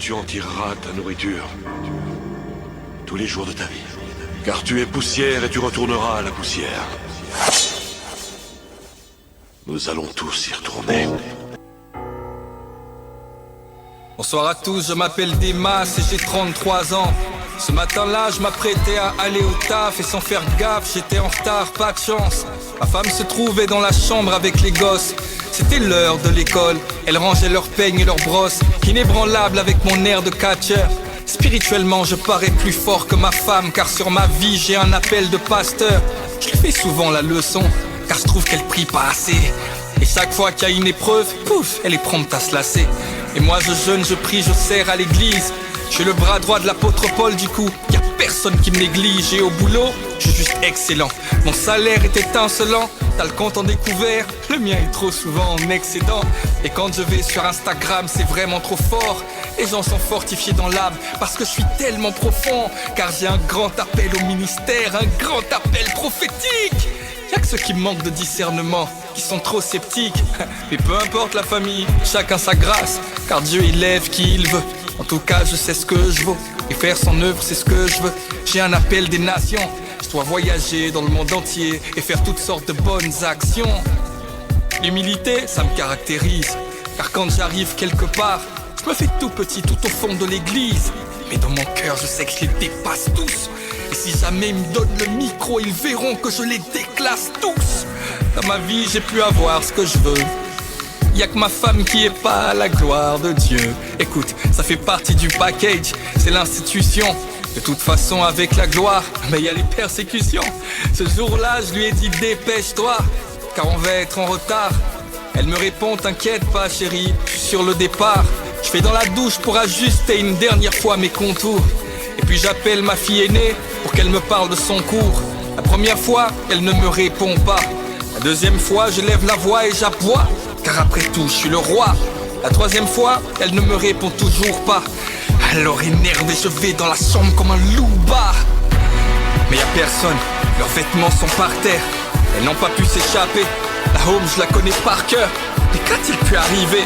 tu en tireras ta nourriture tous les jours de ta vie. Car tu es poussière et tu retourneras à la poussière. Nous allons tous y retourner. Bonsoir à tous, je m'appelle Dimas et j'ai 33 ans. Ce matin-là, je m'apprêtais à aller au taf et sans faire gaffe, j'étais en retard, pas de chance. Ma femme se trouvait dans la chambre avec les gosses. C'était l'heure de l'école, elle rangeait leurs peignes et leurs brosses, inébranlable avec mon air de catcheur. Spirituellement, je parais plus fort que ma femme, car sur ma vie, j'ai un appel de pasteur. Je lui fais souvent la leçon, car je trouve qu'elle prie pas assez. Et chaque fois qu'il y a une épreuve, pouf, elle est prompte à se lasser. Et moi je jeûne, je prie, je sers à l'église. Je suis le bras droit de l'apôtre Paul du coup. Y'a personne qui me néglige et au boulot, je suis juste excellent. Mon salaire est étincelant, t'as le compte en découvert. Le mien est trop souvent en excédent. Et quand je vais sur Instagram, c'est vraiment trop fort. Les gens sont fortifiés dans l'âme parce que je suis tellement profond. Car j'ai un grand appel au ministère, un grand appel prophétique. Y'a que ceux qui manquent de discernement, qui sont trop sceptiques. Mais peu importe la famille, chacun sa grâce, car Dieu il lève qui il veut. En tout cas je sais ce que je vaux, et faire son œuvre c'est ce que je veux. J'ai un appel des nations, je dois voyager dans le monde entier et faire toutes sortes de bonnes actions. L'humilité ça me caractérise, car quand j'arrive quelque part, je me fais tout petit tout au fond de l'église. Mais dans mon cœur je sais que je les dépasse tous. Et si jamais ils me donnent le micro, ils verront que je les déclasse tous. Dans ma vie j'ai pu avoir ce que je veux. Y'a que ma femme qui est pas à la gloire de Dieu. Écoute, ça fait partie du package, c'est l'institution. De toute façon avec la gloire, mais y a les persécutions. Ce jour-là je lui ai dit dépêche-toi, car on va être en retard. Elle me répond t'inquiète pas chérie, je suis sur le départ. Je fais dans la douche pour ajuster une dernière fois mes contours. Et puis j'appelle ma fille aînée pour qu'elle me parle de son cours. La première fois, elle ne me répond pas. La deuxième fois, je lève la voix et j'aboie, car après tout, je suis le roi. La troisième fois, elle ne me répond toujours pas. Alors énervé, je vais dans la chambre comme un loupard. Mais y a personne, leurs vêtements sont par terre. Elles n'ont pas pu s'échapper. La home, je la connais par cœur. Mais qu'a-t-il pu arriver?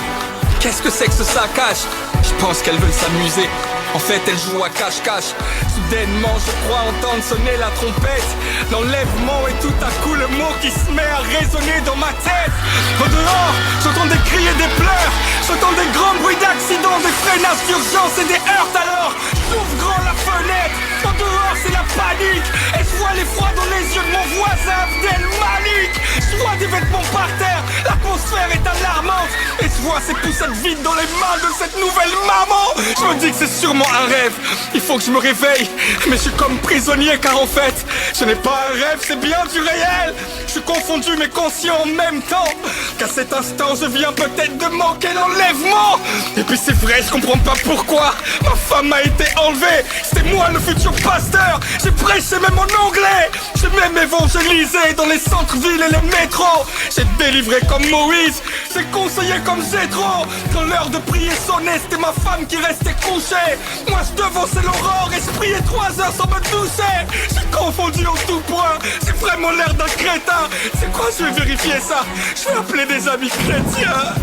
Qu'est-ce que c'est que ce saccage? Je pense qu'elles veulent s'amuser. En fait, elle joue à cache-cache. Soudainement, je crois entendre sonner la trompette. L'enlèvement et tout à coup le mot qui se met à résonner dans ma tête. Au dehors, j'entends des cris et des pleurs. J'entends des grands bruits d'accidents, des freinages d'urgence et des heurts. Alors, j'ouvre grand la fenêtre. Au dehors, c'est la panique. Et je vois l'effroi dans les yeux de mon voisin Abdel Malik. Je vois des vêtements par terre. L'atmosphère est alarmante. Et je vois ces poussettes vides dans les mains de cette nouvelle maman. Je me dis que c'est sûrement un rêve, il faut que je me réveille. Mais je suis comme prisonnier car en fait ce n'est pas un rêve, c'est bien du réel. Je suis confondu mais conscient en même temps qu'à cet instant je viens peut-être de manquer l'enlèvement. Et puis c'est vrai, je comprends pas pourquoi ma femme a été enlevée. C'était moi le futur pasteur. J'ai prêché même en anglais. J'ai même évangélisé dans les centres-villes et les métros. J'ai délivré comme Moïse, j'ai conseillé comme Jétro. Quand l'heure de prier sonnait, c'était ma femme qui restait couchée. Moi je devançais l'aurore et je priais 3 heures sans me toucher. J'ai confondu en tout point, j'ai vraiment l'air d'un crétin. C'est quoi, je vais vérifier ça. Je vais appeler des amis chrétiens.